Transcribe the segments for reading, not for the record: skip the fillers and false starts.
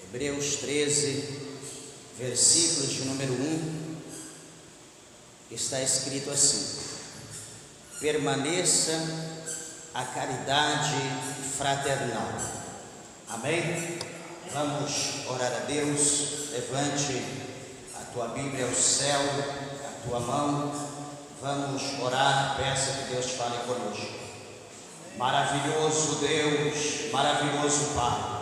Hebreus 13, versículo de número 1, está escrito assim: permaneça a caridade fraternal. Amém? Vamos orar a Deus. Levante a tua Bíblia ao céu, a tua mão. Vamos orar, peça que Deus fale conosco. Maravilhoso Deus, maravilhoso Pai,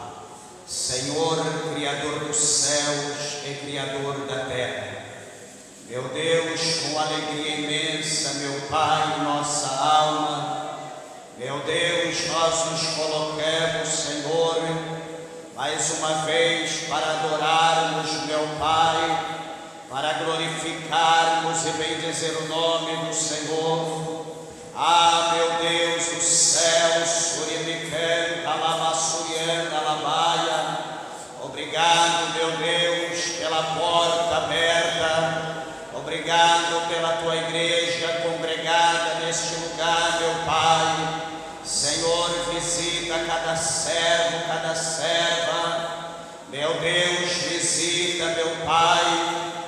Senhor, Criador dos céus e Criador da terra. Meu Deus, com alegria imensa, meu Pai, nossa alma, meu Deus, nós nos colocamos, Senhor, mais uma vez para adorarmos, meu Pai, para glorificarmos e bendizer o nome do Senhor. Ah, meu Deus do céu, Surimican, Alamassurian, Alabaia, obrigado, meu Deus, pela porta aberta, obrigado pela tua igreja congregada neste lugar, meu Pai. Senhor, visita cada servo, cada serva, meu Deus, visita, meu Pai,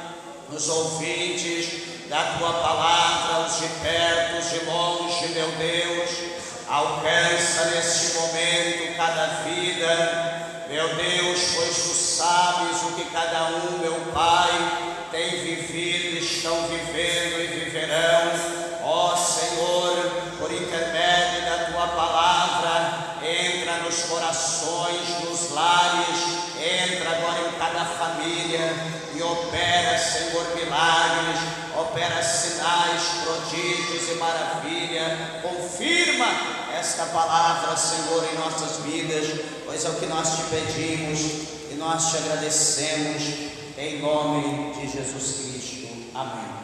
os ouvintes da tua palavra, os de perto, os de longe, meu Deus, alcança neste momento cada vida, meu Deus, pois tu sabes o que cada um, meu Pai, tem vivido, estão vivendo e viverão. Ó Senhor, por intermédio da tua palavra, entra nos corações, nos lares, entra agora em cada família e opera, Senhor, milagres, opera sinais, prodígios e maravilha. Confirma esta palavra, Senhor, em nossas vidas, pois é o que nós te pedimos e nós te agradecemos, em nome de Jesus Cristo. Amém.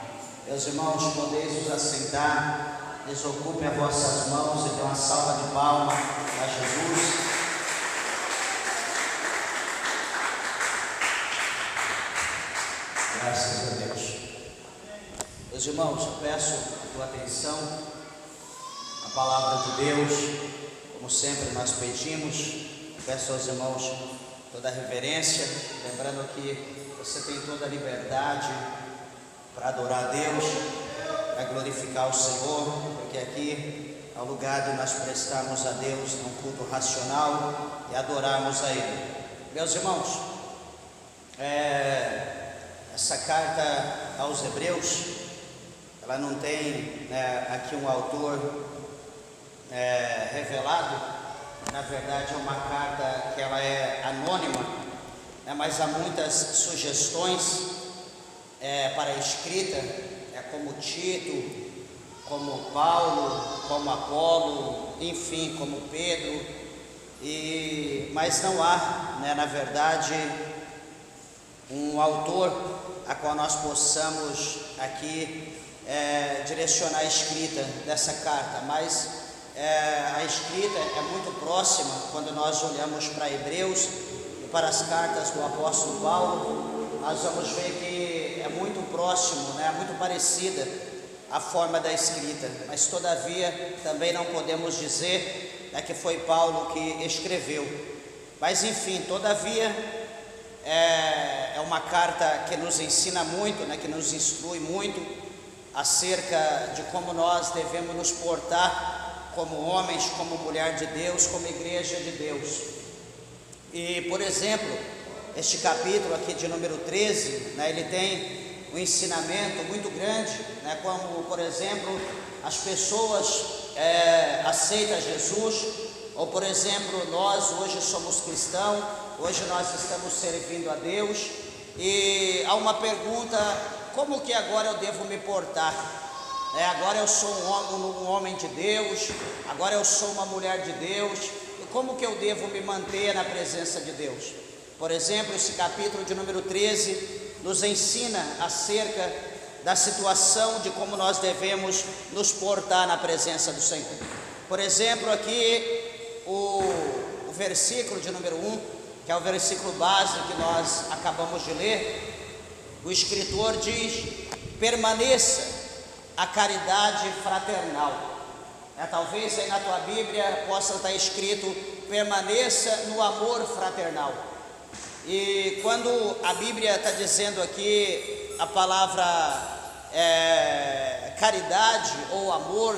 Meus irmãos, podeis vos assentar, desocupem as vossas mãos e dê uma salva de palmas a Jesus. Graças a Deus. Meus irmãos, eu peço a tua atenção, a palavra de Deus, como sempre nós pedimos. Peço aos irmãos toda a reverência, lembrando que você tem toda a liberdade para adorar a Deus, para glorificar o Senhor, porque aqui é o lugar de nós prestarmos a Deus um culto racional e adorarmos a Ele. Meus irmãos, essa carta aos Hebreus, ela não tem aqui um autor revelado. Na verdade é uma carta que ela é anônima, mas há muitas sugestões para a escrita, como Tito, como Paulo, como Apolo, enfim, como Pedro, mas não há, na verdade, um autor a qual nós possamos aqui direcionar a escrita dessa carta, mas a escrita é muito próxima quando nós olhamos para Hebreus e para as cartas do apóstolo Paulo. Nós vamos ver que é muito próximo, muito parecida a forma da escrita, mas todavia também não podemos dizer que foi Paulo que escreveu. Mas enfim, todavia é uma carta que nos ensina muito, que nos instrui muito acerca de como nós devemos nos portar como homens, como mulher de Deus, como igreja de Deus. E, por exemplo, este capítulo aqui de número 13, ele tem um ensinamento muito grande, como, por exemplo, as pessoas aceitam Jesus, ou, por exemplo, nós hoje somos cristãos, hoje nós estamos servindo a Deus, e há uma pergunta: como que agora eu devo me portar? Agora eu sou um homem de Deus, agora eu sou uma mulher de Deus, e como que eu devo me manter na presença de Deus? Por exemplo, esse capítulo de número 13 nos ensina acerca da situação de como nós devemos nos portar na presença do Senhor. Por exemplo, aqui o versículo de número 1, que é o versículo base que nós acabamos de ler, o escritor diz: permaneça a caridade fraternal. Talvez aí na tua Bíblia possa estar escrito: permaneça no amor fraternal. E quando a Bíblia está dizendo aqui a palavra caridade ou amor,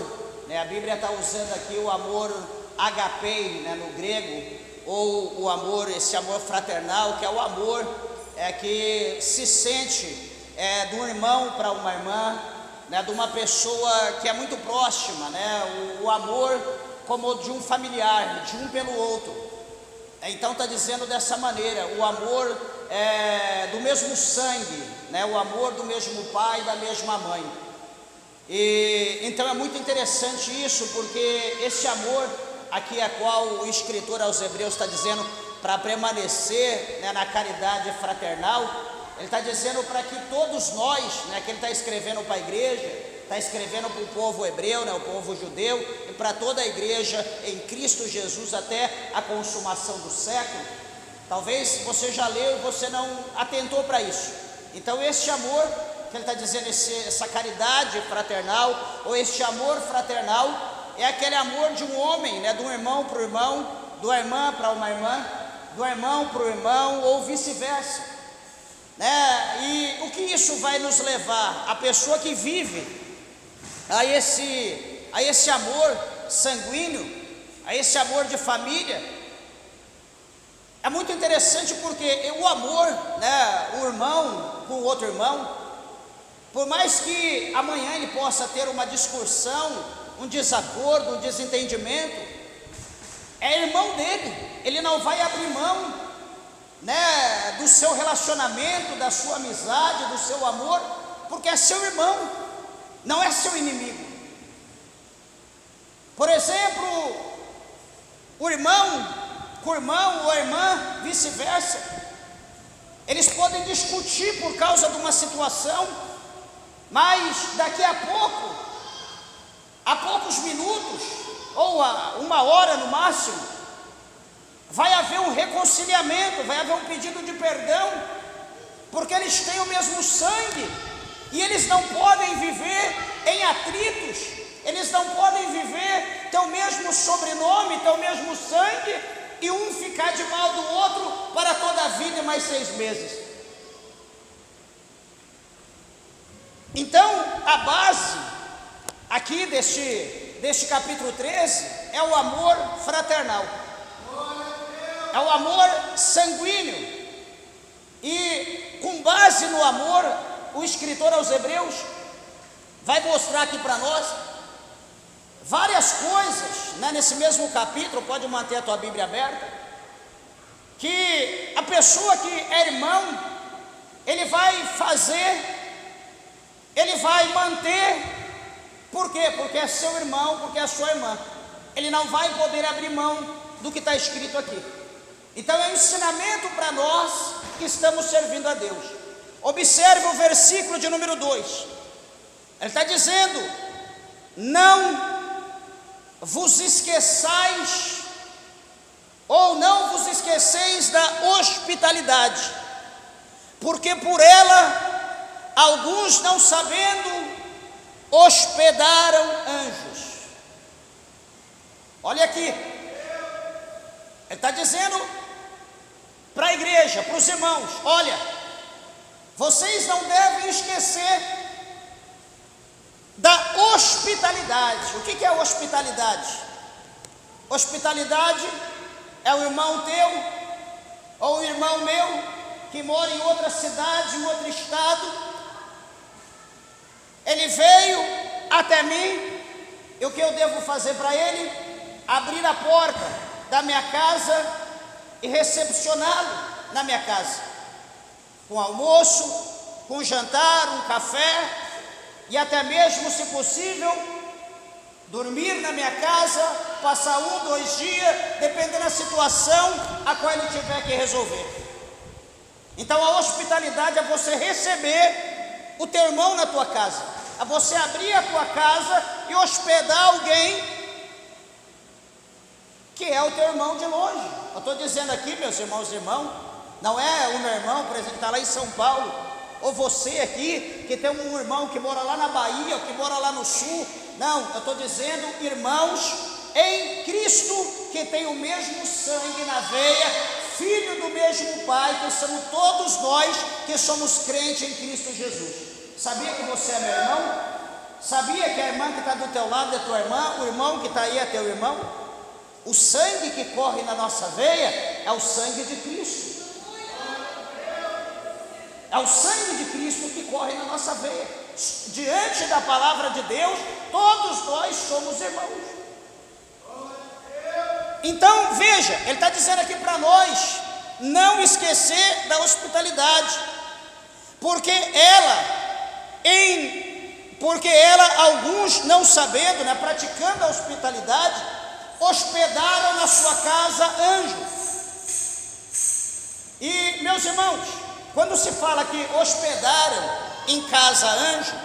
né, a Bíblia está usando aqui o amor agapei, né, no grego, ou o amor, esse amor fraternal, que é o amor que se sente de um irmão para uma irmã, né, de uma pessoa que é muito próxima, né, o amor como de um familiar, de um pelo outro. Então está dizendo dessa maneira, o amor do mesmo sangue, né, o amor do mesmo pai e da mesma mãe. E então é muito interessante isso, porque esse amor aqui a qual o escritor aos Hebreus está dizendo para permanecer, né, na caridade fraternal, ele está dizendo para que todos nós, né, que ele está escrevendo para a igreja, está escrevendo para o povo hebreu, né, o povo judeu, e para toda a igreja em Cristo Jesus até a consumação do século. Talvez você já leu e você não atentou para isso. Então este amor que ele está dizendo, essa caridade fraternal, ou este amor fraternal, é aquele amor de um homem, né, de um irmão para o irmão, de uma irmã para uma irmã, do irmão para o irmão, ou vice-versa, né? E o que isso vai nos levar? A pessoa que vive a esse amor sanguíneo, a esse amor de família, é muito interessante, porque o amor, né, o irmão com o outro irmão, por mais que amanhã ele possa ter uma discussão, um desacordo, um desentendimento, é irmão dele, ele não vai abrir mão, né, do seu relacionamento, da sua amizade, do seu amor, porque é seu irmão, não é seu inimigo. Por exemplo, o irmão com o irmão, ou a irmã, vice-versa, eles podem discutir por causa de uma situação, mas daqui a poucos minutos, ou a uma hora no máximo, vai haver um reconciliamento, vai haver um pedido de perdão, porque eles têm o mesmo sangue, e eles não podem viver em atritos, eles não podem viver, ter o mesmo sobrenome, ter o mesmo sangue, e um ficar de mal do outro para toda a vida e mais 6 meses. Então, a base aqui deste capítulo 13 é o amor fraternal, é o amor sanguíneo. E com base no amor, o escritor aos Hebreus vai mostrar aqui para nós várias coisas, né, nesse mesmo capítulo. Pode manter a tua Bíblia aberta, que a pessoa que é irmão, ele vai manter. Por quê? Porque é seu irmão, porque é sua irmã. Ele não vai poder abrir mão do que está escrito aqui. Então é um ensinamento para nós que estamos servindo a Deus. Observe o versículo de número 2. Ele está dizendo: não vos esqueçais, ou não vos esqueceis da hospitalidade, porque por ela alguns, não sabendo, hospedaram anjos. Olha aqui, ele está dizendo para a igreja, para os irmãos: olha, vocês não devem esquecer da hospitalidade. O que é hospitalidade? Hospitalidade é o irmão teu, ou o irmão meu, que mora em outra cidade, em outro estado. Ele veio até mim, e o que eu devo fazer para ele? Abrir a porta da minha casa e recepcioná-lo na minha casa, com almoço, com jantar, um café, e até mesmo, se possível, dormir na minha casa, passar 1, 2 dias, dependendo da situação a qual ele tiver que resolver. Então a hospitalidade é você receber o teu irmão na tua casa, é você abrir a tua casa e hospedar alguém que é o teu irmão de longe. Eu estou dizendo aqui, meus irmãos e irmãos, não é o meu irmão, por exemplo, que está lá em São Paulo, ou você aqui, que tem um irmão que mora lá na Bahia, ou que mora lá no Sul. Não, eu estou dizendo irmãos em Cristo, que tem o mesmo sangue na veia, filho do mesmo Pai, que somos todos nós que somos crentes em Cristo Jesus. Sabia que você é meu irmão? Sabia que a irmã que está do teu lado é tua irmã, o irmão que está aí é teu irmão? O sangue que corre na nossa veia é o sangue de Cristo. É o sangue de Cristo que corre na nossa veia. Diante da palavra de Deus, todos nós somos irmãos. Então veja, ele está dizendo aqui para nós não esquecer da hospitalidade, porque alguns não sabendo, né, praticando a hospitalidade, hospedaram na sua casa anjos. E meus irmãos, quando se fala que hospedaram em casa anjo,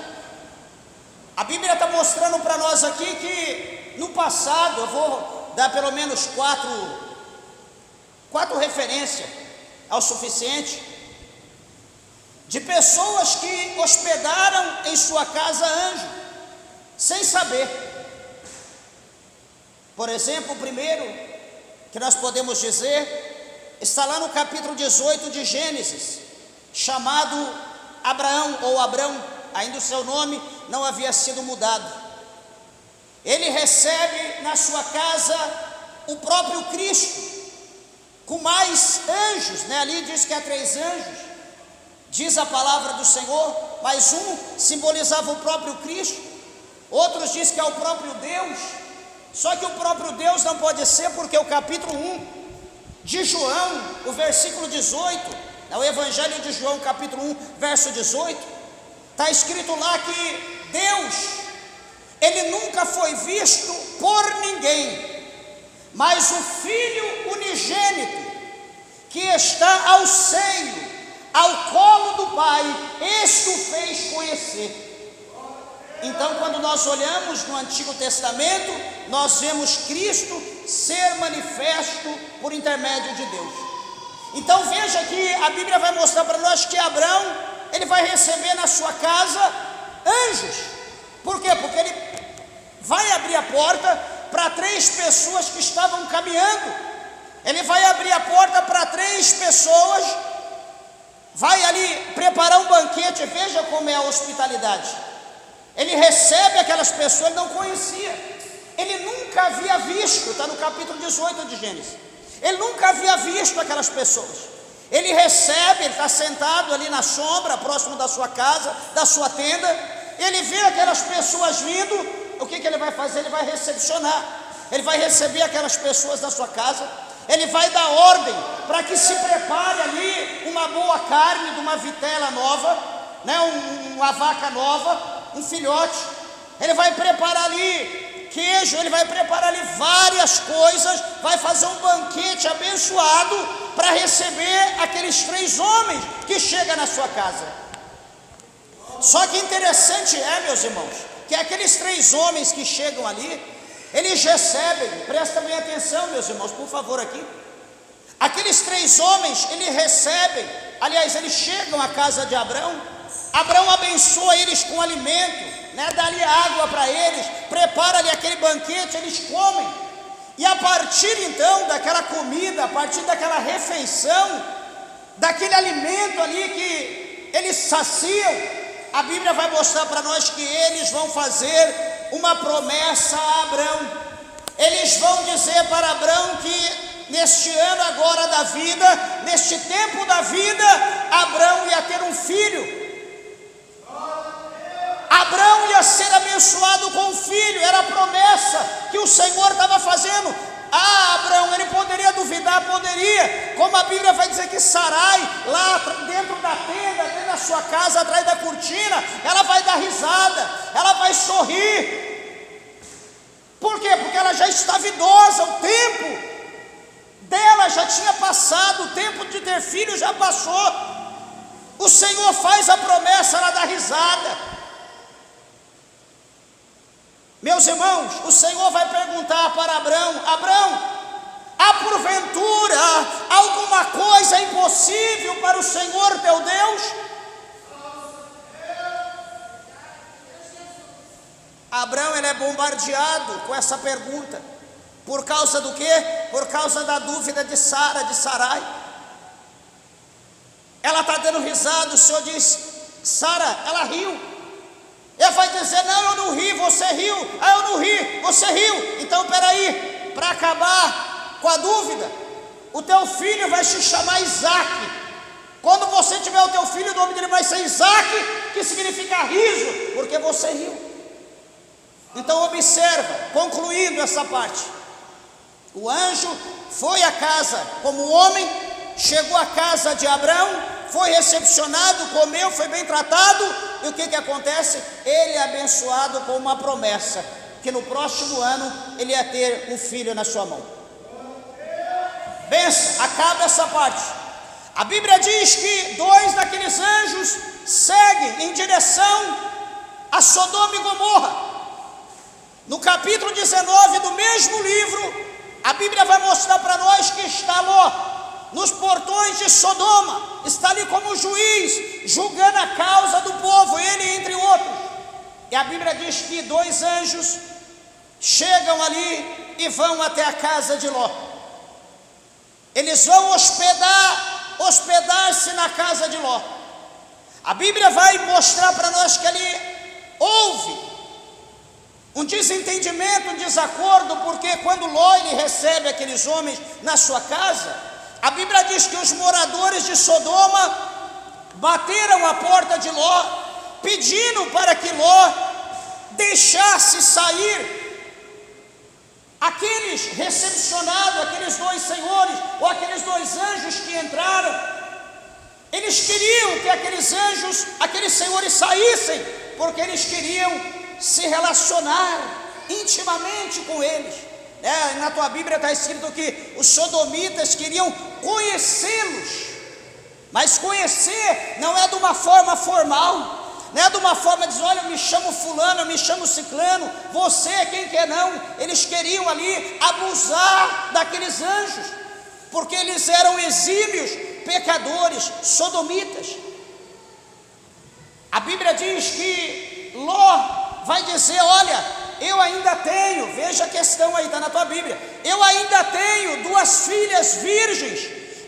a Bíblia está mostrando para nós aqui que no passado, eu vou dar pelo menos quatro referências ao suficiente, de pessoas que hospedaram em sua casa anjo, sem saber. Por exemplo, o primeiro que nós podemos dizer está lá no capítulo 18 de Gênesis, chamado Abraão ou Abrão, ainda o seu nome não havia sido mudado. Ele recebe na sua casa o próprio Cristo, com mais anjos, né? Ali diz que há 3 anjos, diz a palavra do Senhor, mas um simbolizava o próprio Cristo, outros diz que é o próprio Deus. Só que o próprio Deus não pode ser, porque o capítulo 1 de João, o versículo 18, é o Evangelho de João, capítulo 1, verso 18, está escrito lá que Deus, ele nunca foi visto por ninguém, mas o Filho unigênito, que está ao seio, ao colo do Pai, este o fez conhecer. Então, quando nós olhamos no Antigo Testamento, nós vemos Cristo ser manifesto por intermédio de Deus. Então veja que a Bíblia vai mostrar para nós que Abraão, ele vai receber na sua casa anjos. Por quê? Porque ele vai abrir a porta para 3 pessoas que estavam caminhando. Ele vai abrir a porta para 3 pessoas, vai ali preparar um banquete. Veja como é a hospitalidade. Ele recebe aquelas pessoas, ele não conhecia, ele nunca havia visto, está no capítulo 18 de Gênesis, ele nunca havia visto aquelas pessoas. Ele recebe, ele está sentado ali na sombra, próximo da sua casa, da sua tenda, ele vê aquelas pessoas vindo, o que ele vai fazer? Ele vai recepcionar, ele vai receber aquelas pessoas da sua casa, ele vai dar ordem para que se prepare ali uma boa carne de uma vitela nova, né, uma vaca nova, um filhote. Ele vai preparar ali queijo, ele vai preparar ali várias coisas, vai fazer um banquete abençoado para receber aqueles 3 homens que chegam na sua casa. Só que interessante meus irmãos, que aqueles 3 homens que chegam ali, eles recebem, presta bem atenção meus irmãos, por favor aqui, aqueles 3 homens, eles recebem, aliás, eles chegam à casa de Abraão. Abraão abençoa eles com alimento, né? Dá-lhe água para eles, prepara-lhe aquele banquete, eles comem. E a partir então daquela comida, a partir daquela refeição, daquele alimento ali que eles saciam, a Bíblia vai mostrar para nós que eles vão fazer uma promessa a Abraão. Eles vão dizer para Abraão que neste ano agora da vida, neste tempo da vida, Abraão ia ter um filho. Abraão ia ser abençoado com um filho, era a promessa que o Senhor estava fazendo. Abraão, ele poderia duvidar, poderia, como a Bíblia vai dizer que Sarai, lá dentro da tenda, dentro da sua casa, atrás da cortina, ela vai dar risada, ela vai sorrir. Por quê? Porque ela já estava idosa, o tempo dela já tinha passado, o tempo de ter filho já passou. O Senhor faz a promessa, ela dá risada. Meus irmãos, o Senhor vai perguntar para Abraão: Abraão, há porventura alguma coisa impossível para o Senhor teu Deus? Abraão, ele é bombardeado com essa pergunta. Por causa do quê? Por causa da dúvida de Sara, de Sarai. Ela está dando risada, o Senhor diz: Sara, ela riu. Ele vai dizer: não, eu não ri, você riu. Ah, eu não ri, você riu. Então peraí, para acabar com a dúvida, o teu filho vai se chamar Isaac. Quando você tiver o teu filho, o nome dele vai ser Isaac, que significa riso, porque você riu. Então observa, concluindo essa parte, o anjo foi à casa como homem, chegou à casa de Abraão, foi recepcionado, comeu, foi bem tratado, e o que acontece? Ele é abençoado com uma promessa, que no próximo ano ele ia ter um filho na sua mão. Benção, acaba essa parte. A Bíblia diz que 2 daqueles anjos seguem em direção a Sodoma e Gomorra. No capítulo 19 do mesmo livro, a Bíblia vai mostrar para nós que está Ló nos portões de Sodoma, está ali como juiz, julgando a causa do povo, ele entre outros. E a Bíblia diz que 2 anjos chegam ali e vão até a casa de Ló. Eles vão hospedar-se na casa de Ló. A Bíblia vai mostrar para nós que ali houve um desentendimento, um desacordo, porque quando Ló ele recebe aqueles homens na sua casa, a Bíblia diz que os moradores de Sodoma bateram a porta de Ló, pedindo para que Ló deixasse sair aqueles recepcionados, aqueles 2 senhores, ou aqueles 2 anjos que entraram. Eles queriam que aqueles anjos, aqueles senhores saíssem, porque eles queriam se relacionar intimamente com eles. Na tua Bíblia está escrito que os sodomitas queriam conhecê-los, mas conhecer não é de uma forma formal, não é de uma forma de dizer: olha, eu me chamo fulano, eu me chamo ciclano, você é quem quer. Não, eles queriam ali abusar daqueles anjos, porque eles eram exímios pecadores, sodomitas. A Bíblia diz que Ló vai dizer: olha, eu ainda tenho, veja a questão aí, está na tua Bíblia, eu ainda tenho 2 filhas virgens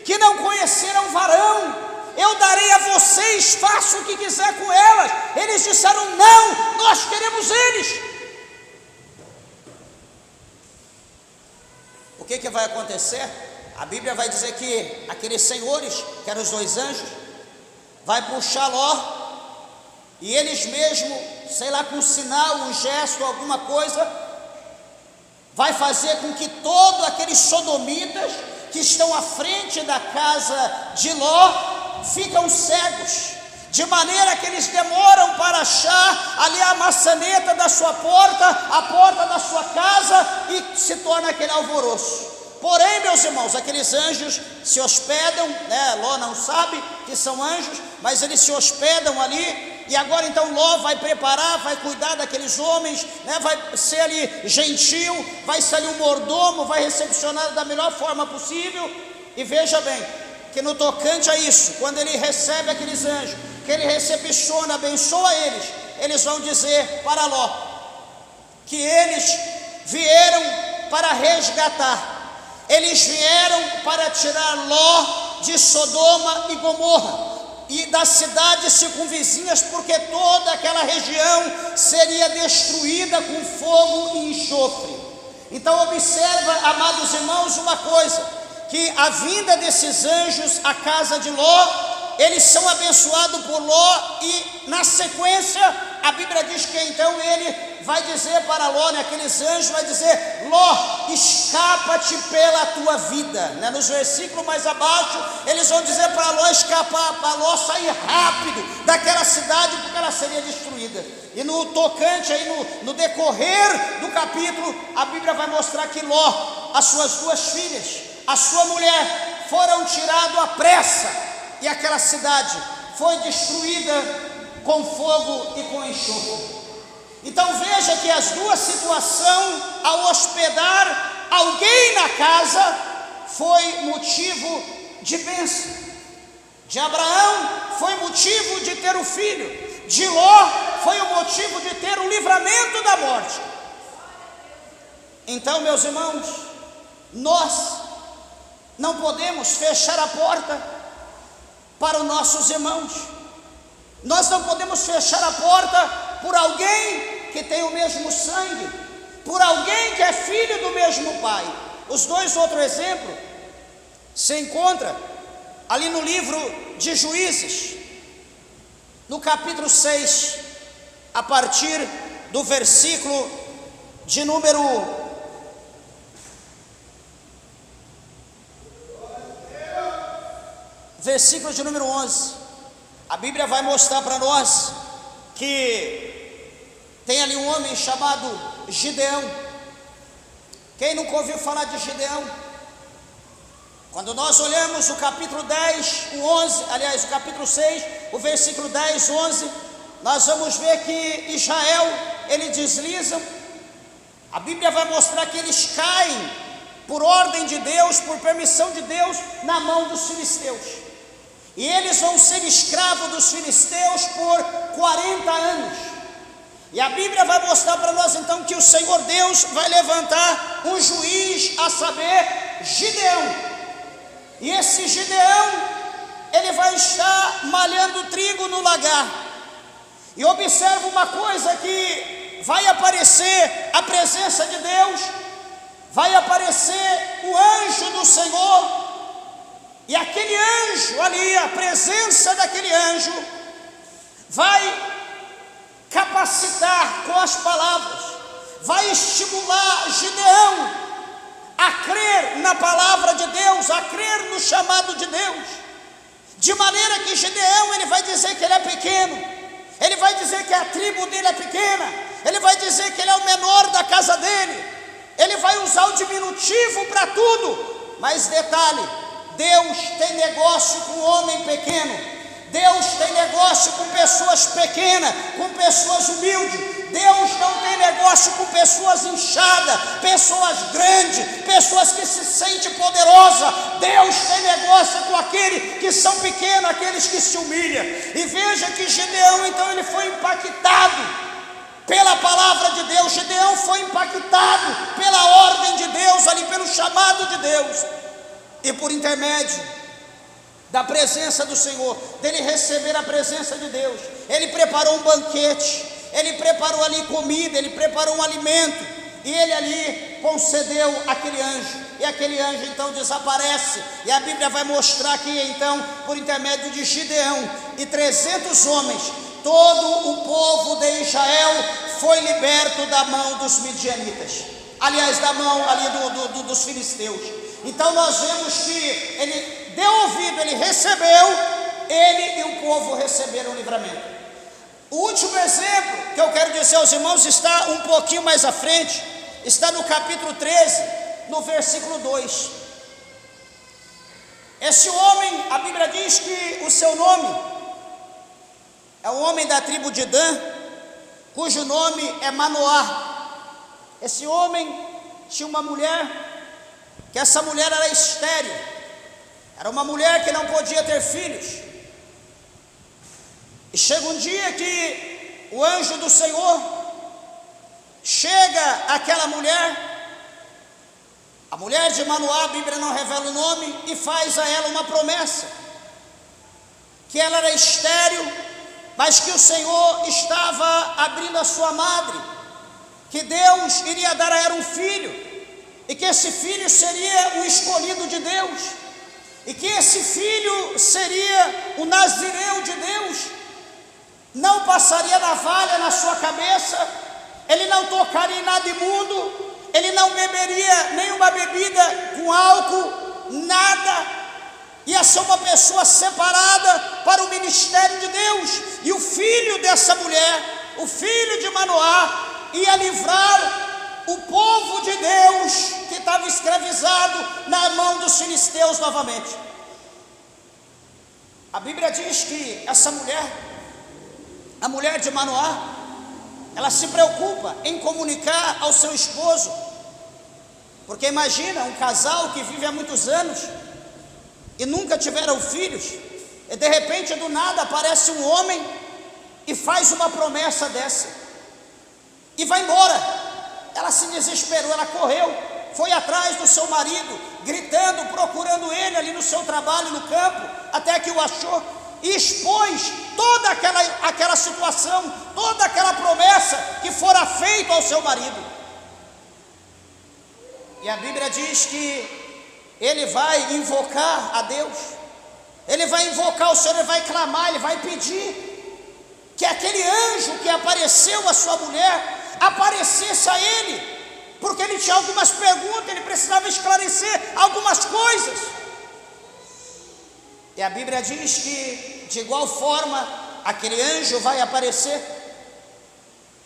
que não conheceram varão, eu darei a vocês, faça o que quiser com elas. Eles disseram: não, nós queremos eles. O que vai acontecer? A Bíblia vai dizer que aqueles senhores, que eram os 2 anjos, vai puxar Ló, e eles mesmos, sei lá, com um sinal, um gesto, alguma coisa, vai fazer com que todos aqueles sodomitas que estão à frente da casa de Ló ficam cegos, de maneira que eles demoram para achar ali a maçaneta da sua porta, a porta da sua casa, e se torna aquele alvoroço. Porém, meus irmãos, aqueles anjos se hospedam, Ló não sabe que são anjos, mas eles se hospedam ali. E agora então Ló vai preparar, vai cuidar daqueles homens, vai ser ali gentil, vai ser ali um mordomo, vai recepcionar da melhor forma possível. E veja bem, que no tocante a isso, quando ele recebe aqueles anjos, que ele recepciona, abençoa eles, eles vão dizer para Ló que eles vieram para resgatar, eles vieram para tirar Ló de Sodoma e Gomorra e das cidades circunvizinhas, porque toda aquela região seria destruída com fogo e enxofre. Então observa, amados irmãos, uma coisa, que a vinda desses anjos à casa de Ló, eles são abençoados por Ló, e na sequência a Bíblia diz que então ele vai dizer para Ló, aqueles anjos vai dizer: Ló, escapa-te pela tua vida, Nos versículos mais abaixo, eles vão dizer para Ló escapar, para Ló sair rápido daquela cidade, porque ela seria destruída. E no tocante aí, no decorrer do capítulo, a Bíblia vai mostrar que Ló, as suas 2 filhas, a sua mulher, foram tirados à pressa, e aquela cidade foi destruída com fogo e com enxofre. Então veja que as 2 situações, ao hospedar alguém na casa, foi motivo de bênção. De Abraão foi motivo de ter o filho, de Ló foi o motivo de ter o livramento da morte. Então, meus irmãos, nós não podemos fechar a porta para os nossos irmãos. Nós não podemos fechar a porta por alguém que tem o mesmo sangue, por alguém que é filho do mesmo pai. Os dois outros exemplos se encontram ali no livro de Juízes, no capítulo 6, a partir do versículo de número 11. A Bíblia vai mostrar para nós que tem ali um homem chamado Gideão. Quem nunca ouviu falar de Gideão? Quando nós olhamos o capítulo 10, o 11, aliás, o capítulo 6, o versículo 10, 11, nós vamos ver que Israel, eles deslizam. A Bíblia vai mostrar que eles caem por ordem de Deus, por permissão de Deus, na mão dos filisteus. E eles vão ser escravos dos filisteus por 40 anos. E a Bíblia vai mostrar para nós então que o Senhor Deus vai levantar um juiz, a saber, Gideão. E esse Gideão, ele vai estar malhando trigo no lagar. E observa uma coisa, que vai aparecer a presença de Deus, vai aparecer o anjo do Senhor. E aquele anjo ali, a presença daquele anjo, vai capacitar com as palavras, vai estimular Gideão a crer na palavra de Deus, a crer no chamado de Deus, de maneira que Gideão, ele vai dizer que ele é pequeno, ele vai dizer que a tribo dele é pequena, ele vai dizer que ele é o menor da casa dele, ele vai usar o diminutivo para tudo. Mas detalhe, Deus tem negócio com o homem pequeno, Deus tem negócio com pessoas pequenas, com pessoas humildes. Deus não tem negócio com pessoas inchadas, pessoas grandes, pessoas que se sentem poderosas. Deus tem negócio com aqueles que são pequenos, aqueles que se humilham. E veja que Gideão, então, ele foi impactado pela palavra de Deus. Gideão foi impactado pela ordem de Deus, ali pelo chamado de Deus. E por intermédio da presença do Senhor, dele receber a presença de Deus, ele preparou um banquete, ele preparou ali comida, ele preparou um alimento, e ele ali concedeu aquele anjo, e aquele anjo então desaparece. E a Bíblia vai mostrar que então, por intermédio de Gideão e 300 homens, todo o povo de Israel foi liberto da mão dos midianitas, aliás, da mão ali dos filisteus. Então nós vemos que ele deu ouvido, ele recebeu, ele e o povo receberam o livramento. O último exemplo que eu quero dizer aos irmãos está um pouquinho mais à frente, está no capítulo 13, no versículo 2. Esse homem, a Bíblia diz que o seu nome é um homem da tribo de Dan, cujo nome é Manoá. Esse homem tinha uma mulher, que essa mulher era estéril, era uma mulher que não podia ter filhos. E chega um dia que o anjo do Senhor chega àquela mulher, a mulher de Manoá, a Bíblia não revela o nome, e faz a ela uma promessa, que ela era estéril, mas que o Senhor estava abrindo a sua madre, que Deus iria dar a ela um filho, e que esse filho seria o escolhido de Deus, e que esse filho seria o nazireu de Deus, não passaria navalha na sua cabeça, ele não tocaria em nada imundo, ele não beberia nenhuma bebida com álcool, nada, ia ser uma pessoa separada para o ministério de Deus. E o filho dessa mulher, o filho de Manoá, ia livrar o povo de Deus que estava escravizado na mão dos filisteus novamente. A Bíblia diz que essa mulher, a mulher de Manoá, ela se preocupa em comunicar ao seu esposo, porque imagina um casal que vive há muitos anos e nunca tiveram filhos, e de repente do nada aparece um homem e faz uma promessa dessa e vai embora. Ela se desesperou, ela correu foi atrás do seu marido, gritando, procurando ele ali no seu trabalho, no campo, até que o achou, e expôs toda aquela situação, toda aquela promessa que fora feita ao seu marido. E a Bíblia diz que ele vai invocar a Deus, ele vai invocar o Senhor, ele vai clamar, ele vai pedir que aquele anjo que apareceu à sua mulher aparecesse a ele, porque ele tinha algumas perguntas, ele precisava esclarecer algumas coisas. E a Bíblia diz que de igual forma aquele anjo vai aparecer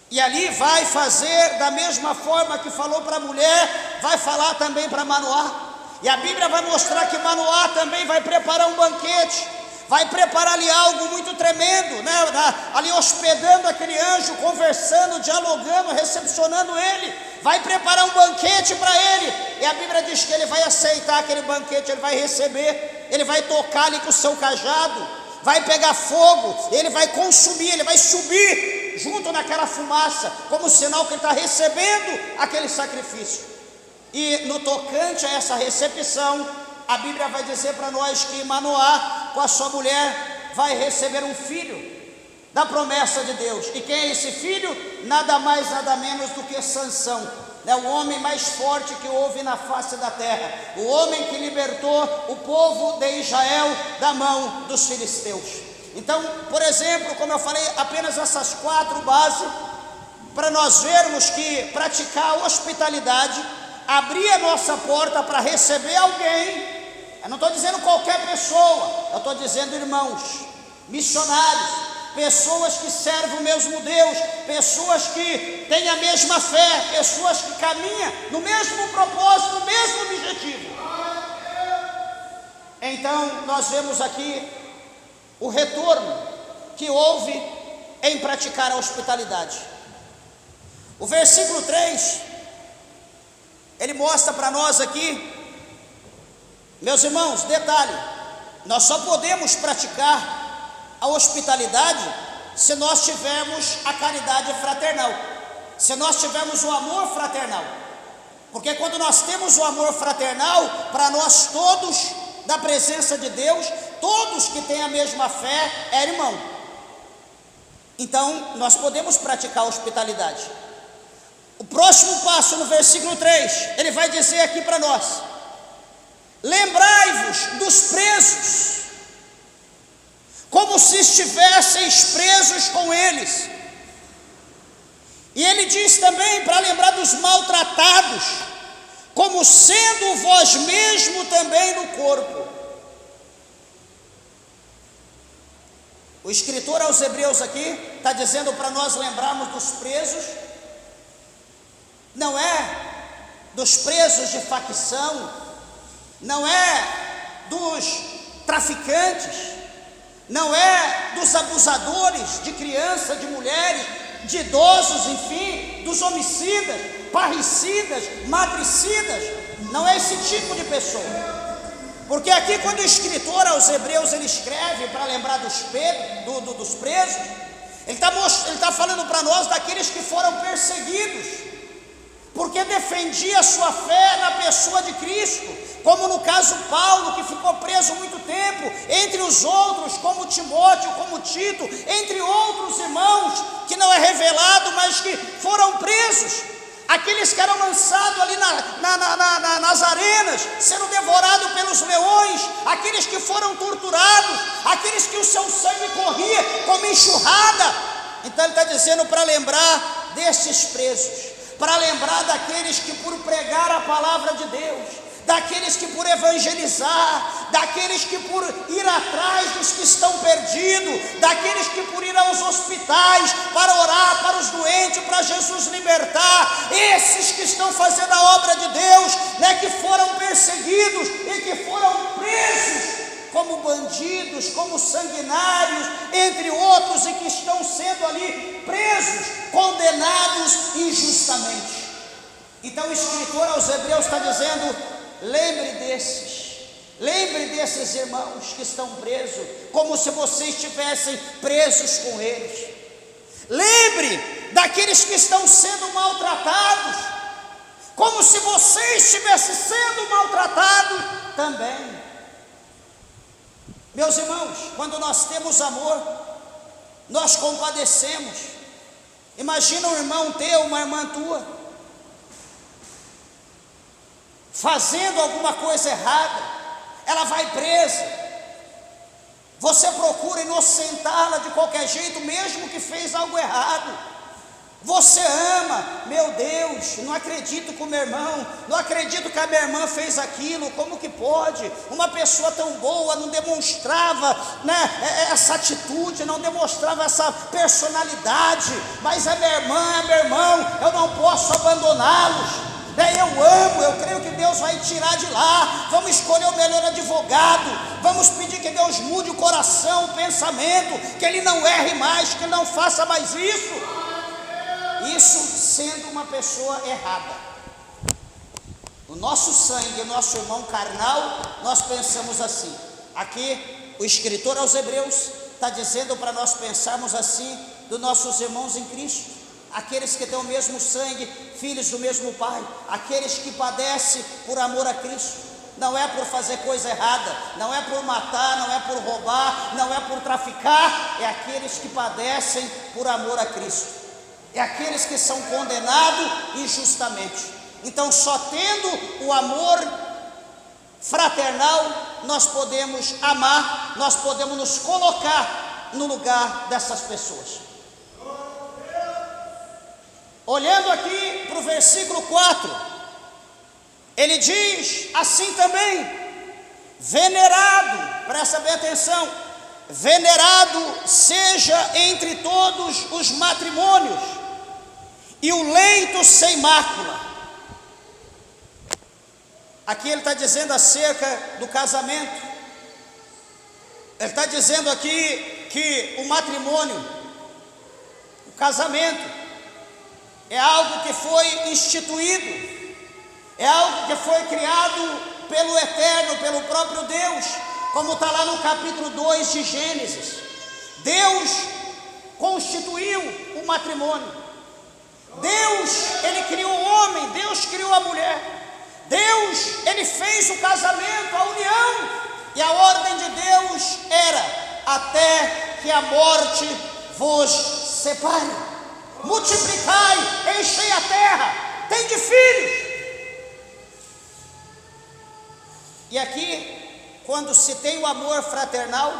e ali vai fazer da mesma forma que falou para a mulher, vai falar também para Manoá. E a Bíblia vai mostrar que Manoá também vai preparar um banquete, vai preparar ali algo muito tremendo, né? Ali hospedando aquele anjo, conversando, dialogando, recepcionando ele, vai preparar um banquete para ele. E a Bíblia diz que ele vai aceitar aquele banquete, ele vai receber, ele vai tocar ali com o seu cajado, vai pegar fogo, ele vai consumir, ele vai subir junto naquela fumaça, como sinal que ele está recebendo aquele sacrifício. E no tocante a essa recepção, a Bíblia vai dizer para nós que Manoá, com a sua mulher, vai receber um filho da promessa de Deus. E quem é esse filho? Nada mais, nada menos do que Sansão, né? O homem mais forte que houve na face da terra, o homem que libertou o povo de Israel da mão dos filisteus. Então, por exemplo, como eu falei, apenas essas 4 bases, para nós vermos que praticar a hospitalidade, abrir a nossa porta para receber alguém. Eu não estou dizendo qualquer pessoa, eu estou dizendo irmãos, missionários, pessoas que servem o mesmo Deus, pessoas que têm a mesma fé, pessoas que caminham no mesmo propósito, no mesmo objetivo. Então nós vemos aqui o retorno que houve em praticar a hospitalidade. O versículo 3, ele mostra para nós aqui, meus irmãos, detalhe, nós só podemos praticar a hospitalidade se nós tivermos a caridade fraternal, se nós tivermos o amor fraternal, porque quando nós temos o amor fraternal, para nós todos, da presença de Deus, todos que têm a mesma fé, é irmão. Então, nós podemos praticar a hospitalidade. O próximo passo, no versículo 3, ele vai dizer aqui para nós: lembrai-vos dos presos, como se estivesseis presos com eles. E ele diz também para lembrar dos maltratados, como sendo vós mesmo também no corpo. O escritor aos Hebreus aqui está dizendo para nós lembrarmos dos presos. Não é dos presos de facção, não é dos traficantes, não é dos abusadores de crianças, de mulheres, de idosos, enfim, dos homicidas, parricidas, matricidas. Não é esse tipo de pessoa. Porque aqui, quando o escritor aos Hebreus ele escreve para lembrar dos presos, ele está falando para nós daqueles que foram perseguidos porque defendia a sua fé na pessoa de Cristo, como no caso Paulo, que ficou preso muito tempo, entre os outros, como Timóteo, como Tito, entre outros irmãos, que não é revelado, mas que foram presos, aqueles que eram lançados ali nas arenas, sendo devorados pelos leões, aqueles que foram torturados, aqueles que o seu sangue corria como enxurrada. Então ele está dizendo para lembrar desses presos, para lembrar daqueles que por pregar a palavra de Deus, daqueles que por evangelizar, daqueles que por ir atrás dos que estão perdidos, daqueles que por ir aos hospitais para orar para os doentes, para Jesus libertar, esses que estão fazendo a obra de Deus, né, que foram perseguidos e que foram presos como bandidos, como sanguinários, entre outros, e que estão sendo ali presos, condenados injustamente. Então o escritor aos Hebreus está dizendo: lembre desses irmãos que estão presos, como se vocês estivessem presos com eles. Lembre daqueles que estão sendo maltratados, como se você estivesse sendo maltratado também. Meus irmãos, quando nós temos amor, nós compadecemos. Imagina um irmão teu, uma irmã tua, fazendo alguma coisa errada, ela vai presa, você procura inocentá-la de qualquer jeito, mesmo que fez algo errado. Você ama, meu Deus, não acredito com meu irmão, não acredito que a minha irmã fez aquilo, como que pode? Uma pessoa tão boa não demonstrava, né, essa atitude, não demonstrava essa personalidade, mas é minha irmã, é meu irmão, eu não posso abandoná-los. Eu amo, eu creio que Deus vai tirar de lá. Vamos escolher o melhor advogado, vamos pedir que Deus mude o coração, o pensamento, que ele não erre mais, que não faça mais isso. Isso sendo uma pessoa errada. O nosso sangue, o nosso irmão carnal, nós pensamos assim. Aqui o escritor aos Hebreus está dizendo para nós pensarmos assim dos nossos irmãos em Cristo, aqueles que têm o mesmo sangue, filhos do mesmo Pai, aqueles que padecem por amor a Cristo. Não é por fazer coisa errada, não é por matar, não é por roubar, não é por traficar, é aqueles que padecem por amor a Cristo. É aqueles que são condenados injustamente. Então, só tendo o amor fraternal, nós podemos amar, nós podemos nos colocar no lugar dessas pessoas. Olhando aqui para o versículo 4, ele diz assim também: venerado, presta bem atenção, venerado seja entre todos os matrimônios, e o leito sem mácula. Aqui ele está dizendo acerca do casamento. Ele está dizendo aqui que o matrimônio, o casamento, é algo que foi instituído, é algo que foi criado pelo Eterno, pelo próprio Deus, como está lá no capítulo 2 de Gênesis. Deus constituiu o matrimônio. Deus, ele criou o homem, Deus criou a mulher. Deus, ele fez o casamento, a união, e a ordem de Deus era: até que a morte vos separe, multiplicai, enchei a terra, tende filhos. E aqui, quando se tem o amor fraternal,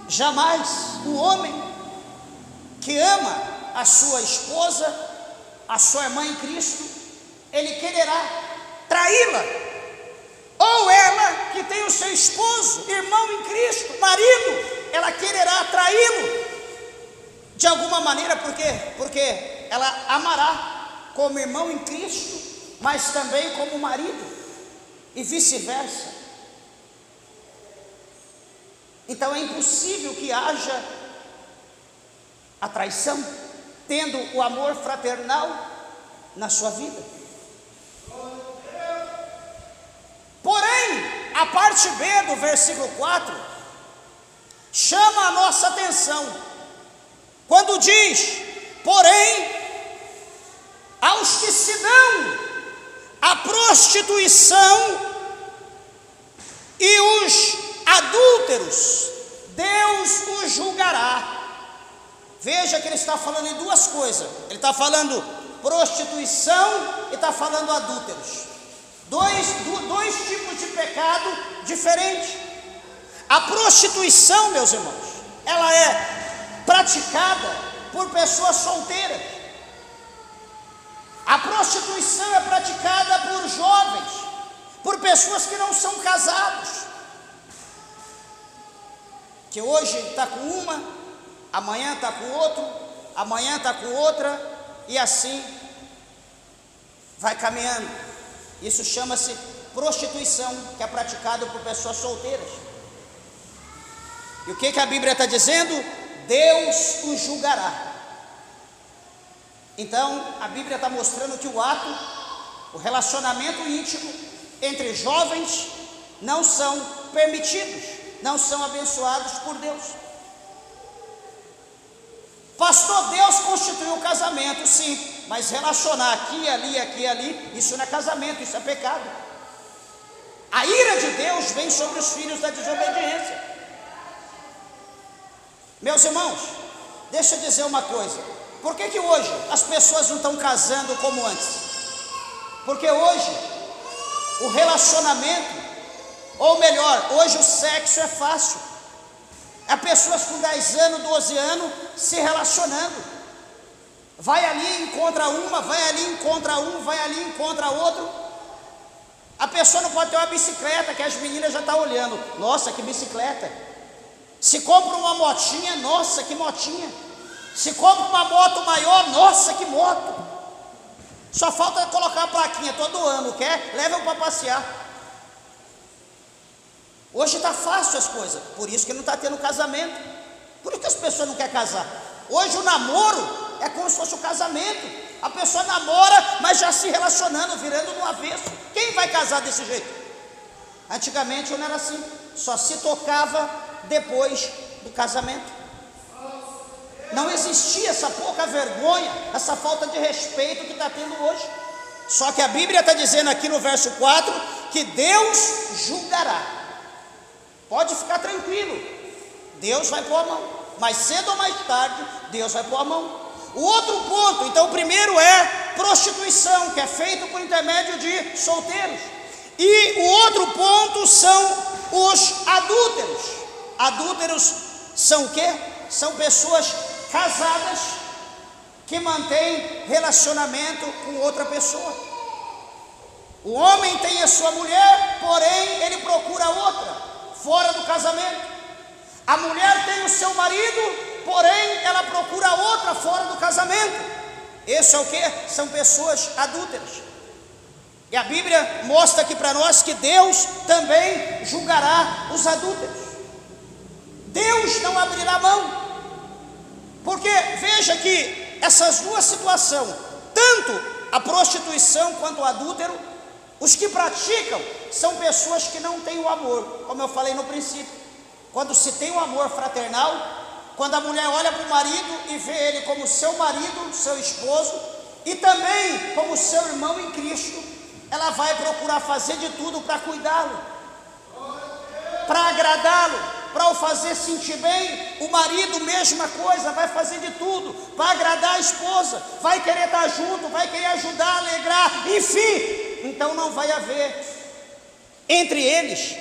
jamais o homem que ama a sua esposa, a sua irmã em Cristo, ele quererá traí-la. Ou ela que tem o seu esposo, irmão em Cristo, marido, ela quererá traí-lo de alguma maneira. Por quê? Porque ela amará como irmão em Cristo, mas também como marido, e vice-versa. Então é impossível que haja a traição, tendo o amor fraternal na sua vida. Porém, a parte B do versículo 4 chama a nossa atenção, quando diz: porém, aos que se dão a prostituição e os adúlteros, Deus os julgará. Veja que ele está falando em duas coisas. Ele está falando prostituição e está falando adúlteros. Dois tipos de pecado diferentes. A prostituição, meus irmãos, ela é praticada por pessoas solteiras. A prostituição é praticada por jovens, por pessoas que não são casados, que hoje está com uma, amanhã está com outro, amanhã está com outra, e assim vai caminhando. Isso chama-se prostituição, que é praticado por pessoas solteiras. E o que a Bíblia está dizendo? Deus os julgará. Então a Bíblia está mostrando que o ato, o relacionamento íntimo entre jovens não são permitidos, não são abençoados por Deus. Pastor, Deus constituiu o casamento, sim, mas relacionar aqui, ali, isso não é casamento, isso é pecado. A ira de Deus vem sobre os filhos da desobediência. Meus irmãos, deixa eu dizer uma coisa. Por que hoje as pessoas não estão casando como antes? Porque hoje o relacionamento, ou melhor, hoje o sexo é fácil. Há pessoas com 10 anos, 12 anos se relacionando. Vai ali, encontra uma, vai ali, encontra um, vai ali, encontra outro. A pessoa não pode ter uma bicicleta, que as meninas já estão olhando. Nossa, que bicicleta. Se compra uma motinha, nossa, que motinha. Se compra uma moto maior, nossa, que moto. Só falta colocar a plaquinha todo ano, quer? Leva para passear. Hoje está fácil as coisas, por isso que não está tendo casamento. Por isso que as pessoas não querem casar. Hoje o namoro é como se fosse o casamento. A pessoa namora, mas já se relacionando, virando no avesso. Quem vai casar desse jeito? Antigamente não era assim, só se tocava depois do casamento. Não existia essa pouca vergonha, essa falta de respeito que está tendo hoje. Só que a Bíblia está dizendo aqui no verso 4 que Deus julgará. Pode ficar tranquilo, Deus vai pôr a mão. Mais cedo ou mais tarde, Deus vai pôr a mão. O outro ponto, então o primeiro é prostituição, que é feito por intermédio de solteiros. E o outro ponto são os adúlteros. Adúlteros são o quê? São pessoas casadas que mantêm relacionamento com outra pessoa. O homem tem a sua mulher, porém ele procura outra, fora do casamento. A mulher tem o seu marido, porém ela procura outra fora do casamento. Esse é o que? São pessoas adúlteras. E a Bíblia mostra aqui para nós que Deus também julgará os adúlteros. Deus não abrirá mão. Porque veja que essas duas situações, tanto a prostituição quanto o adúltero, os que praticam são pessoas que não têm o amor, como eu falei no princípio. Quando se tem o amor fraternal, quando a mulher olha para o marido e vê ele como seu marido, seu esposo, e também como seu irmão em Cristo, ela vai procurar fazer de tudo para cuidá-lo, para agradá-lo, para o fazer sentir bem. O marido, mesma coisa, vai fazer de tudo para agradar a esposa, vai querer estar junto, vai querer ajudar, alegrar, enfim. Então não vai haver entre eles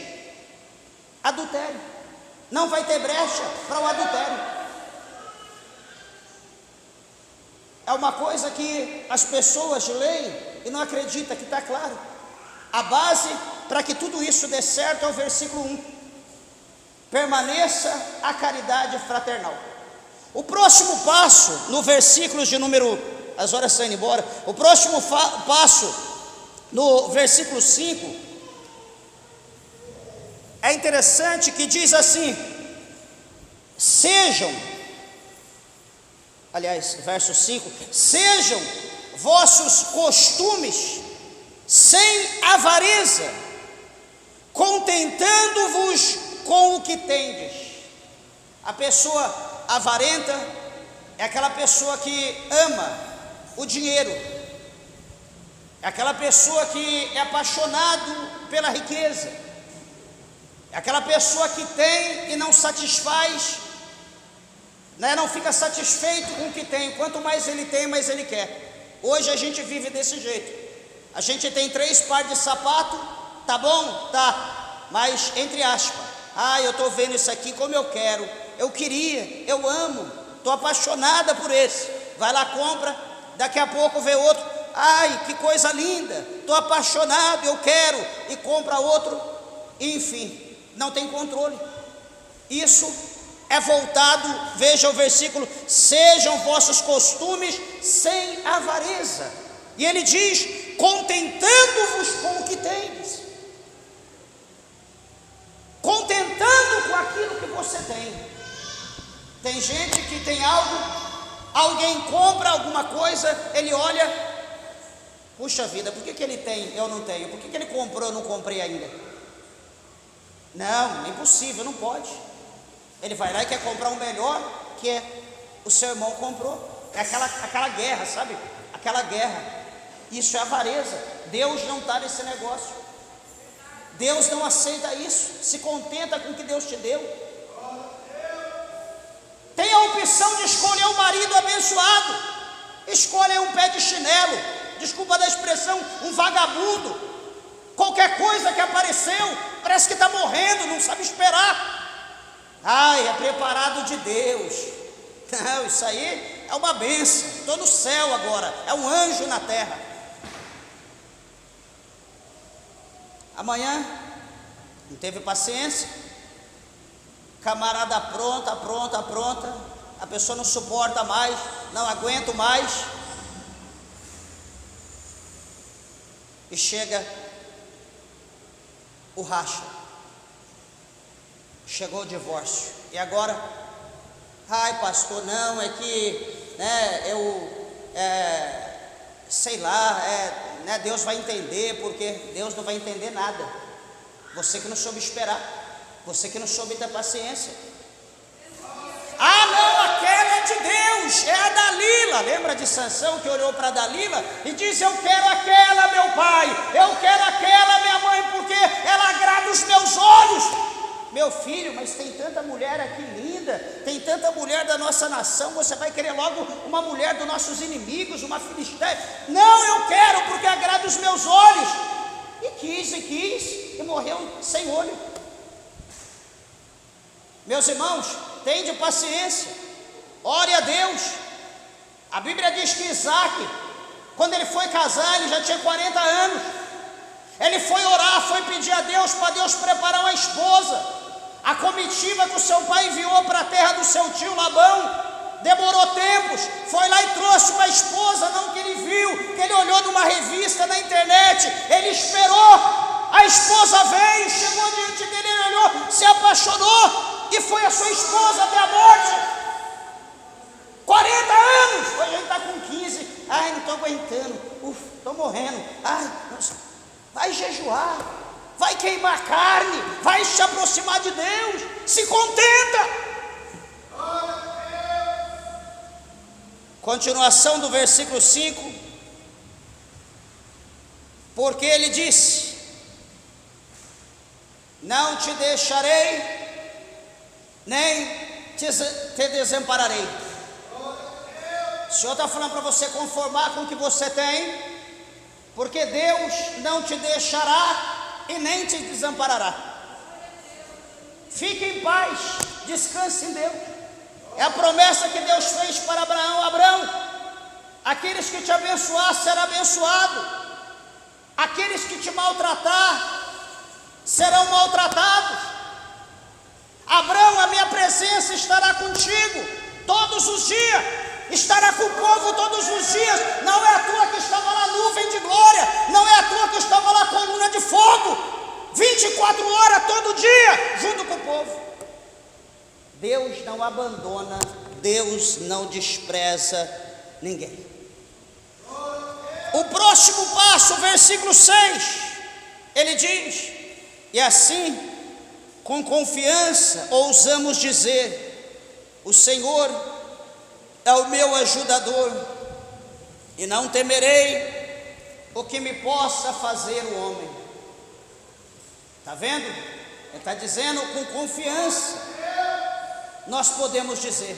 adultério. Não vai ter brecha para o adultério. É uma coisa que as pessoas leem e não acreditam que está claro. A base para que tudo isso dê certo é o versículo 1. Permaneça a caridade fraternal. O próximo passo, no versículo de número... As horas estão indo embora. O próximo passo, no versículo 5... é interessante que diz assim: sejam, aliás, verso 5, sejam vossos costumes sem avareza, contentando-vos com o que tendes. A pessoa avarenta é aquela pessoa que ama o dinheiro, é aquela pessoa que é apaixonado pela riqueza, é aquela pessoa que tem e não satisfaz, né? Não fica satisfeito com o que tem. Quanto mais ele tem, mais ele quer. Hoje a gente vive desse jeito. A gente tem 3 pares de sapato, tá bom? Tá, mas entre aspas, eu estou vendo isso aqui como eu quero, eu queria, eu amo, estou apaixonada por esse. Vai lá, compra, daqui a pouco vê outro, ai, que coisa linda, estou apaixonado, eu quero, e compra outro, enfim. Não tem controle. Isso é voltado, veja o versículo: sejam vossos costumes sem avareza. E ele diz: contentando-vos com o que tendes, contentando com aquilo que você tem. Tem gente que tem algo, alguém compra alguma coisa, ele olha, puxa vida, por que ele tem, eu não tenho? Por que ele comprou, eu não comprei ainda? Não, é impossível, não pode. Ele vai lá e quer comprar um melhor, quer. o seu irmão comprou. É aquela guerra, sabe? Aquela guerra. Isso é avareza. Deus não está nesse negócio. Deus não aceita isso. Se contenta com o que Deus te deu. Tem a opção de escolher um marido abençoado. Escolhe um pé de chinelo. Desculpa da expressão, um vagabundo. Qualquer coisa que apareceu, parece que está morrendo, não sabe esperar. Ai, é preparado de Deus. Não, isso aí é uma bênção. Estou no céu agora, é um anjo na terra. Amanhã, não teve paciência. Camarada pronta. A pessoa não suporta mais, não aguento mais. E chega o racha. Chegou o divórcio. E agora? Ai, pastor, não, é que, sei lá, Deus vai entender, porque Deus não vai entender nada. Você que não soube esperar, você que não soube ter paciência. Ah, não, aquela é de Deus, é a Dalila. Lembra de Sansão que olhou para Dalila e disse: eu quero aquela, meu pai, eu quero aquela, minha mãe, porque ela agrada os meus olhos. Meu filho, mas tem tanta mulher aqui linda, tem tanta mulher da nossa nação, você vai querer logo uma mulher dos nossos inimigos, uma filisteia? Não, eu quero porque agrada os meus olhos. E quis, e morreu sem olho. Meus irmãos, tende paciência, ore a Deus. A Bíblia diz que Isaac, quando ele foi casar, ele já tinha 40 anos. Ele foi orar, foi pedir a Deus para Deus preparar uma esposa. A comitiva que o seu pai enviou para a terra do seu tio Labão demorou tempos. Foi lá e trouxe uma esposa, não que ele viu, que ele olhou numa revista na internet. Ele esperou, a esposa veio, chegou diante dele, ele olhou, se apaixonou e foi a sua esposa até a morte. 40 anos, hoje ele está com 15. Ai, não estou aguentando, estou morrendo. Ai, nossa. Vai jejuar, vai queimar carne, vai se aproximar de Deus, se contenta. Continuação do versículo 5, porque ele disse: não te deixarei, nem te desampararei. O Senhor está falando para você conformar com o que você tem, porque Deus não te deixará e nem te desamparará. Fique em paz, descanse em Deus. É a promessa que Deus fez para Abraão. Abraão, aqueles que te abençoar serão abençoados, aqueles que te maltratar serão maltratados. Abraão, a minha presença estará contigo todos os dias, estará com o povo todos os dias. Não é à toa que estava lá nuvem de glória, não é à toa que estava lá coluna de fogo, 24 horas todo dia, junto com o povo. Deus não abandona, Deus não despreza ninguém. O próximo passo, versículo 6, ele diz: e assim, com confiança, ousamos dizer: o Senhor é o meu ajudador, e não temerei o que me possa fazer o homem. Está vendo? Ele está dizendo com confiança. Nós podemos dizer: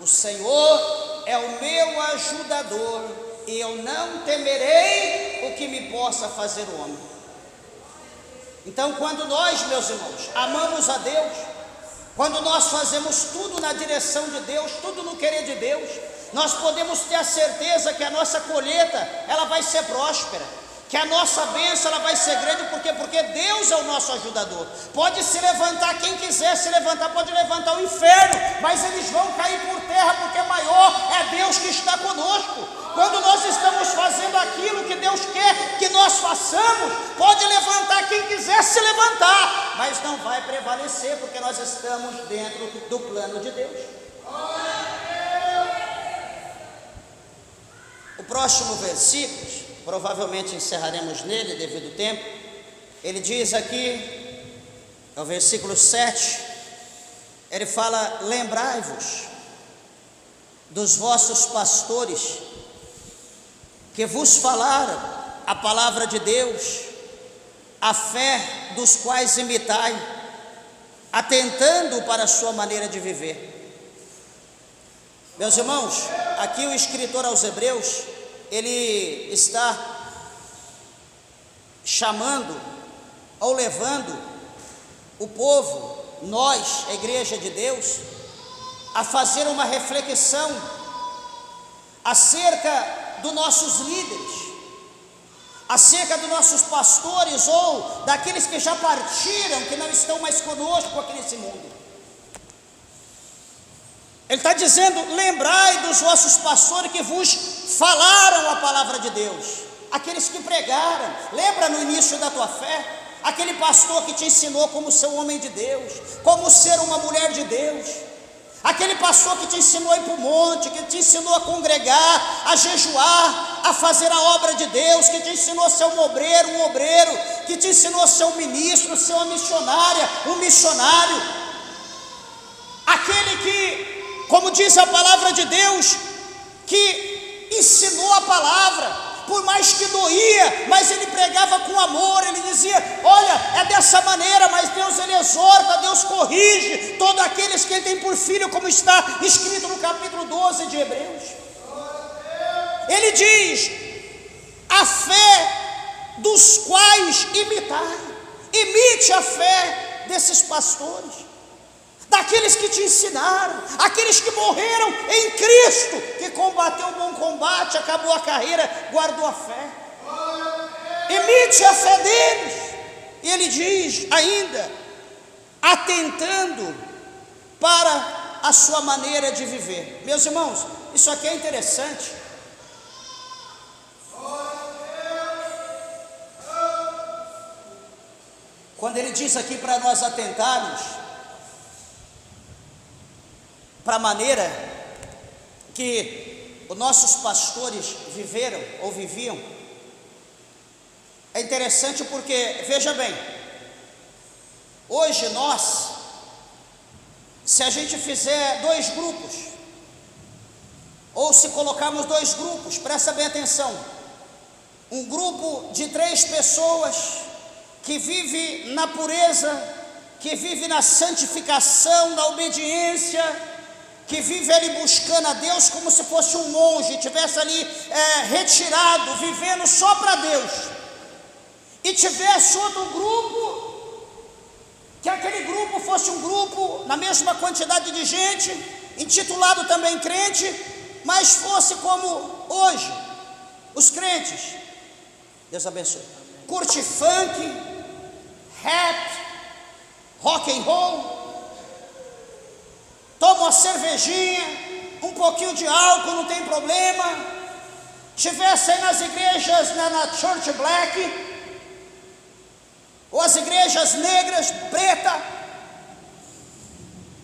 o Senhor é o meu ajudador, e eu não temerei o que me possa fazer o homem. Então, quando nós, meus irmãos, amamos a Deus, quando nós fazemos tudo na direção de Deus, tudo no querer de Deus, nós podemos ter a certeza que a nossa colheita, ela vai ser próspera, que a nossa bênção, ela vai ser grande. Por quê? Porque Deus é o nosso ajudador. Pode se levantar quem quiser se levantar, pode levantar o inferno, mas eles vão cair por terra, porque maior é Deus que está conosco. Quando nós estamos fazendo aquilo que Deus quer que nós façamos, pode levantar quem quiser se levantar, mas não vai prevalecer, porque nós estamos dentro do plano de Deus. O próximo versículo, provavelmente encerraremos nele devido ao tempo. Ele diz aqui, é o versículo 7, ele fala: lembrai-vos dos vossos pastores, que vos falaram a palavra de Deus, a fé dos quais imitai, atentando para a sua maneira de viver. Meus irmãos, aqui o escritor aos Hebreus, ele está chamando ou levando o povo, nós, a igreja de Deus, a fazer uma reflexão acerca dos nossos líderes, acerca dos nossos pastores ou daqueles que já partiram, que não estão mais conosco aqui nesse mundo. Ele está dizendo: lembrai dos vossos pastores que vos falaram a palavra de Deus, aqueles que pregaram. Lembra no início da tua fé, aquele pastor que te ensinou como ser um homem de Deus, como ser uma mulher de Deus, aquele pastor que te ensinou a ir para o monte, que te ensinou a congregar, a jejuar, a fazer a obra de Deus, que te ensinou a ser um obreiro, que te ensinou a ser um ministro, ser uma missionária, um missionário, aquele que, como diz a palavra de Deus, que ensinou a palavra, por mais que doía, mas ele pregava com amor. Ele dizia: olha, é dessa maneira, mas Deus, ele exorta, Deus corrige todos aqueles que ele tem por filho, como está escrito no capítulo 12 de Hebreus. Ele diz: a fé dos quais imitai. Imite a fé desses pastores, daqueles que te ensinaram, aqueles que morreram em Cristo, que combateu o bom combate, acabou a carreira, guardou a fé. Imite a fé deles. E ele diz ainda: atentando para a sua maneira de viver. Meus irmãos, isso aqui é interessante. Quando ele diz aqui para nós atentarmos para a maneira que os nossos pastores viveram ou viviam, é interessante porque, veja bem, hoje nós, se a gente fizer dois grupos, ou se colocarmos dois grupos, presta bem atenção, um grupo de 3 pessoas que vive na pureza, que vive na santificação, na obediência, que vive ali buscando a Deus como se fosse um monge, estivesse ali retirado, vivendo só para Deus, e tivesse outro grupo, que aquele grupo fosse um grupo na mesma quantidade de gente, intitulado também crente, mas fosse como hoje, os crentes, Deus abençoe, curte funk, rap, rock and roll, toma uma cervejinha, um pouquinho de álcool, não tem problema, estivesse aí nas igrejas, na Church Black, ou as igrejas negras, preta,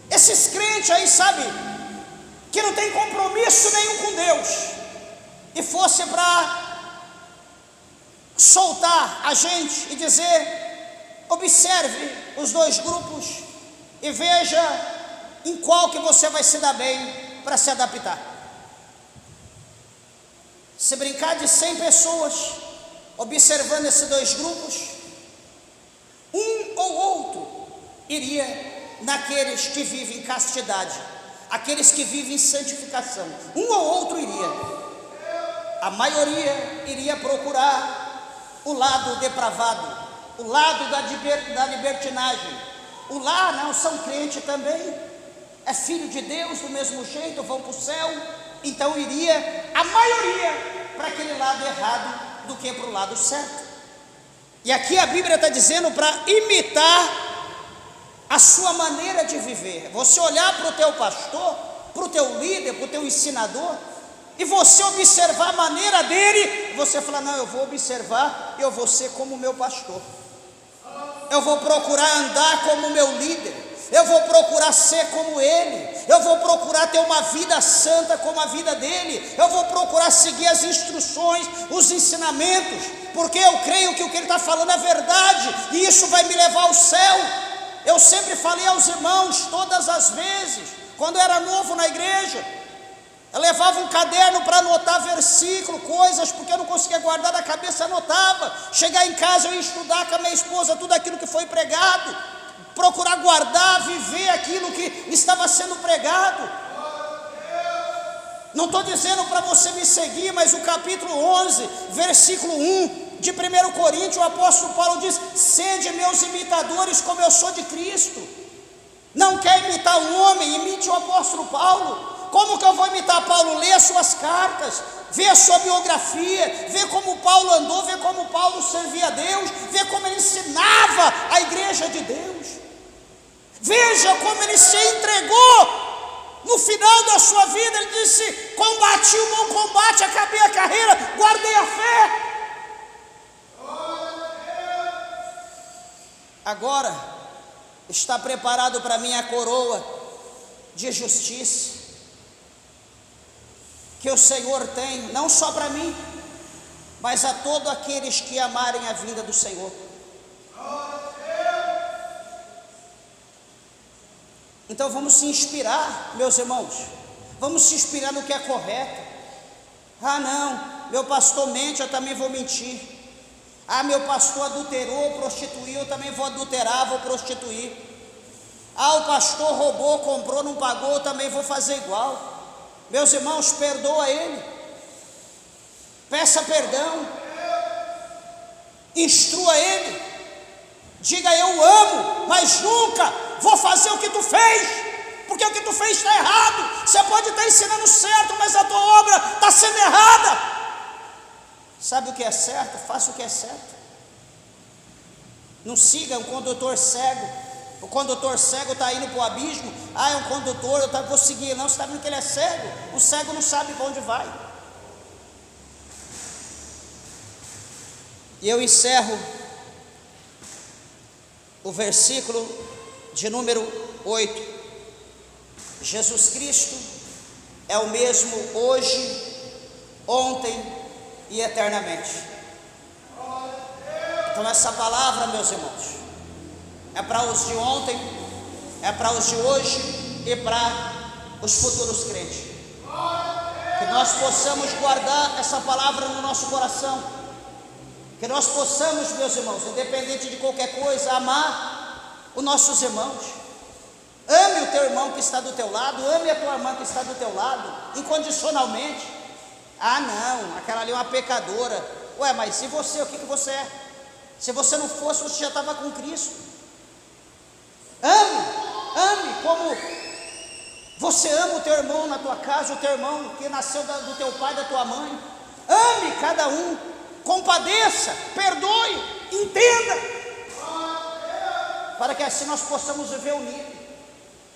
esses crentes aí, sabe, que não tem compromisso nenhum com Deus, e fosse para soltar a gente e dizer: observe os dois grupos e veja em qual que você vai se dar bem para se adaptar. Se brincar de 100 pessoas, observando esses dois grupos, um ou outro iria naqueles que vivem em castidade, aqueles que vivem em santificação, um ou outro iria. A maioria iria procurar o lado depravado, o lado da libertinagem. O lá não são crente também, é filho de Deus do mesmo jeito, vão para o céu. Então iria a maioria para aquele lado errado do que para o lado certo. E aqui a Bíblia está dizendo para imitar a sua maneira de viver. Você olhar para o teu pastor, para o teu líder, para o teu ensinador, e você observar a maneira dele, você falar: não, eu vou observar, eu vou ser como o meu pastor, eu vou procurar andar como o meu líder, eu vou procurar ser como ele, eu vou procurar ter uma vida santa como a vida dele, eu vou procurar seguir as instruções, os ensinamentos, porque eu creio que o que ele está falando é verdade, e isso vai me levar ao céu. Eu sempre falei aos irmãos, todas as vezes, quando eu era novo na igreja, Eu levava um caderno para anotar versículo, coisas, porque eu não conseguia guardar na cabeça, anotava. Chegar em casa, eu ia estudar com a minha esposa tudo aquilo que foi pregado, procurar guardar, viver aquilo que estava sendo pregado. Não estou dizendo para você me seguir, mas o capítulo 11, versículo 1 de 1 Coríntios, o apóstolo Paulo diz: sede meus imitadores como eu sou de Cristo. Não quer imitar o homem? Imite o apóstolo Paulo. Como que eu vou imitar Paulo? Lê as suas cartas, vê a sua biografia, vê como Paulo andou, vê como Paulo servia a Deus, vê como ele ensinava a igreja de Deus. Veja como ele se entregou. No final da sua vida ele disse: combati o bom combate, acabei a carreira, guardei a fé. Agora está preparado para mim a coroa de justiça que o Senhor tem, não só para mim, mas a todos aqueles que amarem a vinda do Senhor. Então vamos se inspirar, meus irmãos, vamos se inspirar no que é correto. Ah não, meu pastor mente, eu também vou mentir. Ah, meu pastor adulterou, prostituiu, eu também vou adulterar, vou prostituir. Ah, o pastor roubou, comprou, não pagou, eu também vou fazer igual. Meus irmãos, perdoa ele, peça perdão, instrua ele, diga: eu amo, mas nunca vou fazer o que tu fez, porque o que tu fez está errado. Você pode estar ensinando certo, mas a tua obra está sendo errada. Sabe o que é certo? Faça o que é certo. Não siga um condutor cego. O condutor cego está indo para o abismo. Ah, é um condutor, eu vou seguir. Não, você está vendo que ele é cego. O cego não sabe para onde vai. E eu encerro o versículo de número 8. Jesus Cristo é o mesmo hoje, ontem e eternamente. Então essa palavra, meus irmãos, é para os de ontem, é para os de hoje e para os futuros crentes. Que nós possamos guardar essa palavra no nosso coração. Que nós possamos, meus irmãos, independente de qualquer coisa, amar os nossos irmãos. Ame o teu irmão que está do teu lado, ame a tua irmã que está do teu lado, incondicionalmente. Ah não, aquela ali é uma pecadora. Ué, mas e você, o que você é? Se você não fosse, você já estava com Cristo. Ame como você ama o teu irmão na tua casa, o teu irmão que nasceu do teu pai, da tua mãe. Ame cada um, compadeça, perdoe, entenda, para que assim nós possamos viver unidos,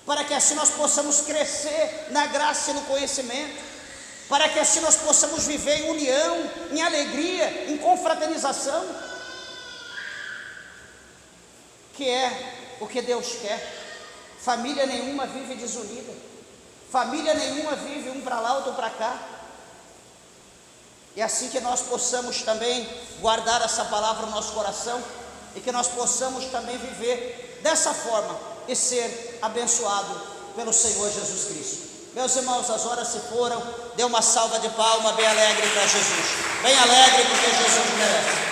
para que assim nós possamos crescer na graça e no conhecimento, para que assim nós possamos viver em união, em alegria, em confraternização, que é o que Deus quer. Família nenhuma vive desunida, família nenhuma vive um para lá, outro para cá. E assim que nós possamos também guardar essa palavra no nosso coração, e que nós possamos também viver dessa forma e ser abençoado pelo Senhor Jesus Cristo. Meus irmãos, as horas se foram. Dê uma salva de palma bem alegre para Jesus, bem alegre, porque Jesus merece.